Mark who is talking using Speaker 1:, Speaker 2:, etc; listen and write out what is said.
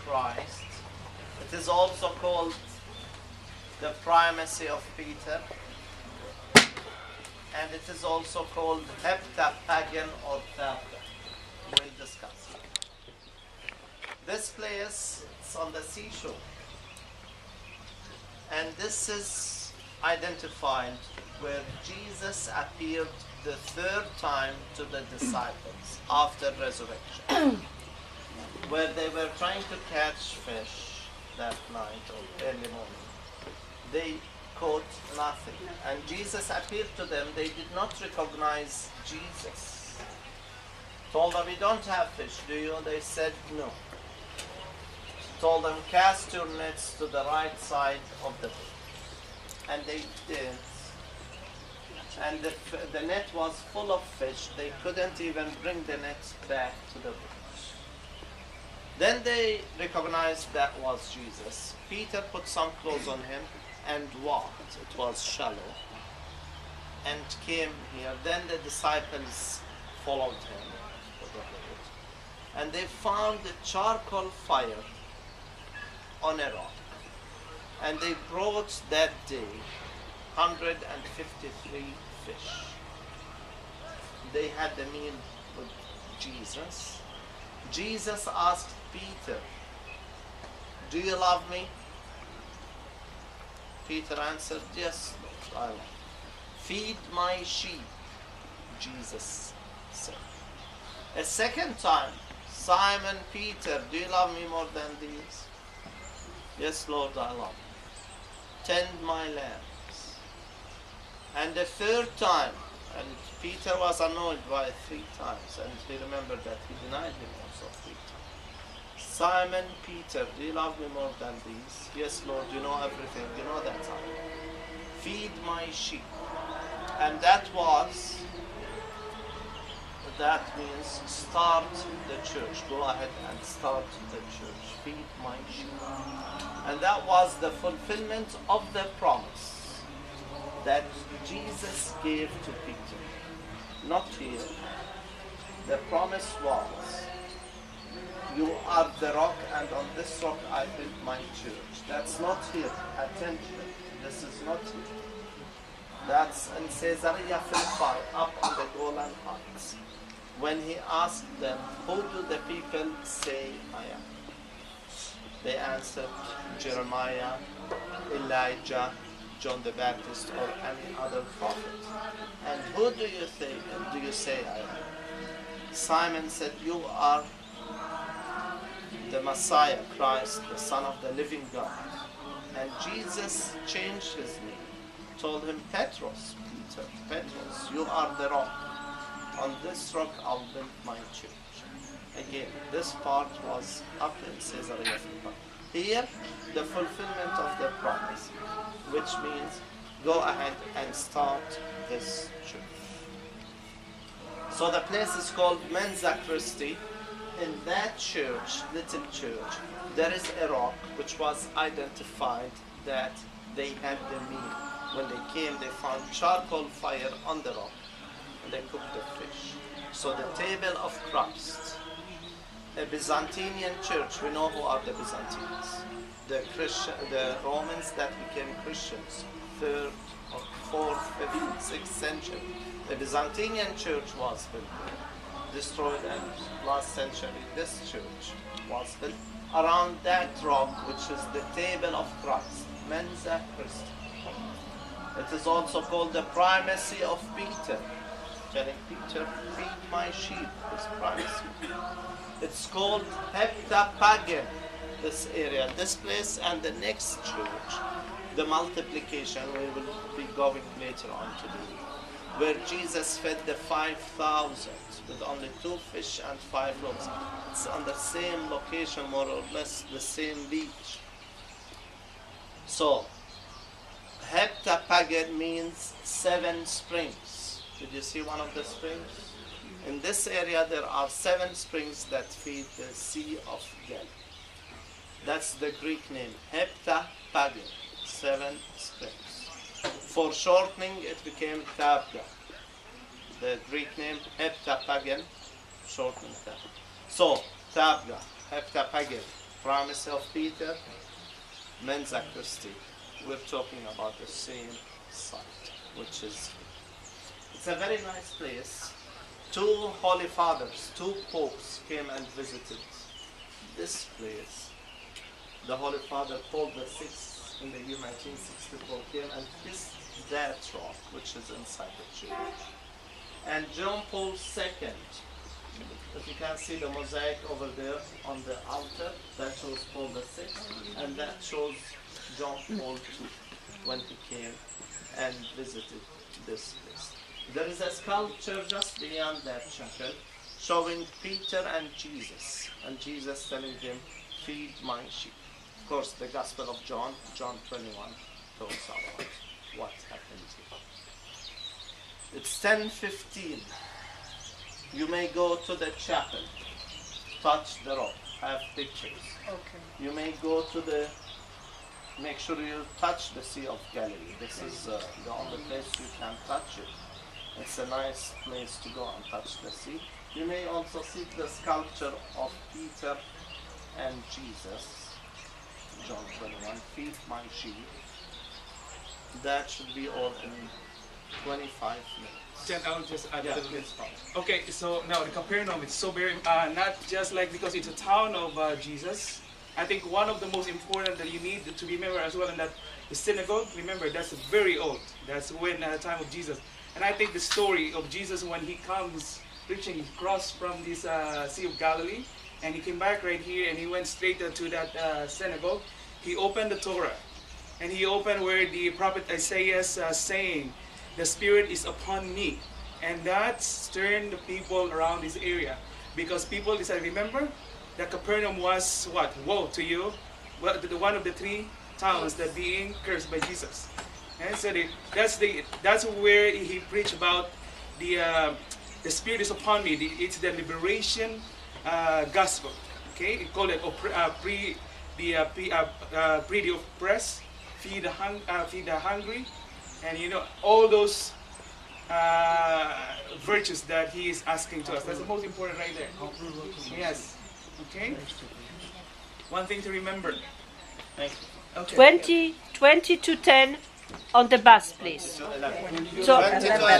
Speaker 1: Christ. It is also called the primacy of Peter, and it is also called heptapagan or Tabgha. We'll discuss it. This place is on the seashore, and this is identified where Jesus appeared the third time to the disciples after resurrection, where they were trying to catch fish that night or early morning. They caught nothing, and Jesus appeared to them. They did not recognize Jesus. Told them, "We don't have fish, do you?" They said, "No." Told them, "Cast your nets to the right side of the boat." And they did. And the net was full of fish. They couldn't even bring the net back to the boat. Then they recognized that was Jesus. Peter put some clothes on him and walked. It was shallow. And came here. Then the disciples followed him to the boat. And they found a charcoal fire on a rock. And they brought that day 153 fish. They had a meal with Jesus. Jesus asked Peter, "Do you love me?" Peter answered, "Yes, Lord, I love you." "Feed my sheep," Jesus said. A second time, "Simon Peter, do you love me more than these?" "Yes, Lord, I love you." "Tend my lambs." And the third time, and Peter was annoyed by 3 times, and he remembered that he denied him also 3 times. "Simon Peter, do you love me more than these?" "Yes, Lord, you know everything, you know that I love you." "Feed my sheep." And that means start the church. Go ahead and start the church. Feed my sheep. And that was the fulfillment of the promise that Jesus gave to Peter. Not here. The promise was, "You are the rock, and on this rock I build my church." That's not here. Attention. This is not here. That's in Caesarea Philippi, up on the Golan Heights. When he asked them, "Who do the people say I am?" They answered, "Jeremiah, Elijah, John the Baptist, or any other prophet." "And who do you say I am?" Simon said, "You are the Messiah, Christ, the Son of the living God." And Jesus changed his name, told him, "Petros, Peter, Petros, you are the rock. On this rock I'll build my church." Again, this part was up in Caesarea Philippi. Here, the fulfillment of the promise, which means go ahead and start this church. So the place is called Mensa Christi. In that church, little church, there is a rock which was identified that they had the meal. When they came, they found charcoal fire on the rock, and they cooked the fish. So the table of Christ, a Byzantine church. We know who are the Byzantines. The Romans that became Christians, 3rd or 4th, 5th, 6th century. The Byzantine church was built there, destroyed, and last century this church was built around that rock, which is the table of Christ, Mensa Christi. It is also called the primacy of Peter, telling Peter, "Feed my sheep," his primacy. It's called heptapagan, this area, this place, and the next church, the multiplication we will be going later on to do, where Jesus fed the 5,000 with only 2 fish and 5 loaves. It's on the same location, more or less the same beach. So, heptapagan means 7 springs. Did you see one of the springs? In this area there are 7 springs that feed the Sea of Galilee. That's the Greek name, heptapagan, 7 springs. For shortening, it became Tabgha. The Greek name, heptapagan, shortening Tabgha. So, Tabgha, heptapagan, Primacy of Peter, men's sacristy. We're talking about the same site, which is, it's a very nice place. Two holy fathers, two popes came and visited this place. The Holy Father Paul VI in the year 1964 came and kissed that rock, which is inside the church. And John Paul II, if you can see the mosaic over there on the altar, that shows Paul VI, and that shows John Paul II when he came and visited this place. There is a sculpture just beyond that chapel showing Peter and Jesus telling him, feed my sheep. Of course, the Gospel of John 21, talks about what happened here. It's 10:15. You may go to the chapel, touch the rock, have pictures.
Speaker 2: Okay.
Speaker 1: You may go to make sure you touch the Sea of Galilee. This is the only place you can touch it. It's a nice place to go and touch the sea. You may also see the sculpture of Peter and Jesus, John 21, feed my sheep. That should be all in 25 minutes.
Speaker 3: Then I'll just add
Speaker 1: Yeah,
Speaker 3: a little bit.
Speaker 1: it's fine.
Speaker 3: Okay, so now the Capernaum, it's so very, not just like because it's a town of Jesus. I think one of the most important that you need to remember as well, and that the synagogue, remember, that's very old. That's when the time of Jesus. And I think the story of Jesus when he comes, reaching, he crossed from this Sea of Galilee, and he came back right here, and he went straight to that synagogue. He opened the Torah, and he opened where the prophet Isaiah is saying, the Spirit is upon me. And that turned the people around this area. Because people decided, remember, that Capernaum was what? Woe to you. Well, one of the three towns that being cursed by Jesus. And so that's where he preached about the Spirit is upon me. It's the liberation gospel. Okay, he called it free the oppressed, feed the hungry, and you know all those virtues that he is asking to us. That's the most important right there. Yes. Okay. One thing to remember.
Speaker 1: Thank you.
Speaker 3: Okay.
Speaker 2: 20 to 10 on the bus, please.
Speaker 1: To 11.
Speaker 2: So
Speaker 1: 20 to 11.